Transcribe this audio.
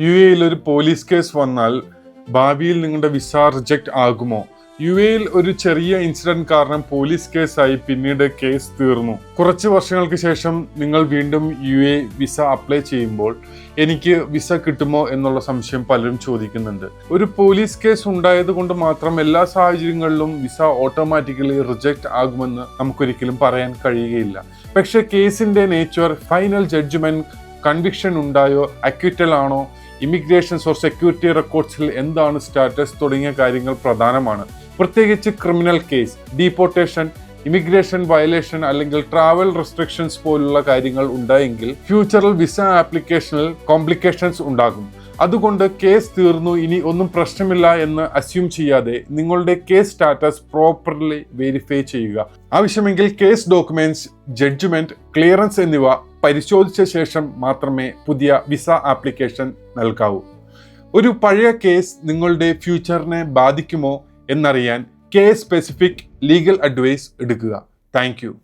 UAE ഒരു police case വന്നാൽ ഭാവിയിൽ നിങ്ങളുടെ വിസ റിജക്റ്റ് ആകുമോ? UAE ഒരു ചെറിയ ഇൻസിഡന്റ് കാരണം പോലീസ് കേസായി പിന്നീട് കേസ് തീർന്നു. കുറച്ച് വർഷങ്ങൾക്ക് ശേഷം നിങ്ങൾ വീണ്ടും UAE വിസ അപ്ലൈ ചെയ്യുമ്പോൾ എനിക്ക് വിസ കിട്ടുമോ എന്നുള്ള സംശയം പലരും ചോദിക്കുന്നുണ്ട്. ഒരു പോലീസ് കേസ് ഉണ്ടായത് കൊണ്ട് മാത്രം എല്ലാ സാഹചര്യങ്ങളിലും വിസ ഓട്ടോമാറ്റിക്കലി റിജക്റ്റ് ആകുമെന്ന് നമുക്കൊരിക്കലും പറയാൻ കഴിയുകയില്ല. പക്ഷേ കേസിന്റെ നേച്ചർ, ഫൈനൽ ജഡ്ജ്മെന്റ്, കൺവിക്ഷൻ ഉണ്ടായോ, അക്വിറ്റൽ ആണോ, ഇമിഗ്രേഷൻസ് ഓർ സെക്യൂരിറ്റി റെക്കോർഡ്സിൽ എന്താണ് സ്റ്റാറ്റസ് തുടങ്ങിയ കാര്യങ്ങൾ പ്രധാനമാണ്. പ്രത്യേകിച്ച് criminal case, deportation, immigration violation അല്ലെങ്കിൽ ട്രാവൽ റെസ്ട്രിക്ഷൻസ് പോലുള്ള കാര്യങ്ങൾ ഉണ്ടായെങ്കിൽ ഫ്യൂച്ചറിൽ വിസ ആപ്ലിക്കേഷനിൽ കോംപ്ലിക്കേഷൻസ് ഉണ്ടാകും. അതുകൊണ്ട് കേസ് തീർന്നു, ഇനി ഒന്നും പ്രശ്നമില്ല എന്ന് അസ്യൂം ചെയ്യാതെ നിങ്ങളുടെ കേസ് സ്റ്റാറ്റസ് പ്രോപ്പർലി വെരിഫൈ ചെയ്യുക. ആവശ്യമെങ്കിൽ കേസ് ഡോക്യുമെന്റ്സ്, ജഡ്ജ്മെന്റ്, ക്ലിയറൻസ് എന്നിവ പരിശോധിച്ച ശേഷം മാത്രമേ പുതിയ വിസ ആപ്ലിക്കേഷൻ നൽകാവൂ. ഒരു പഴയ കേസ് നിങ്ങളുടെ ഫ്യൂച്ചറിനെ ബാധിക്കുമോ എന്നറിയാൻ കേസ് സ്പെസിഫിക് ലീഗൽ അഡ്വൈസ് എടുക്കുക. Thank you.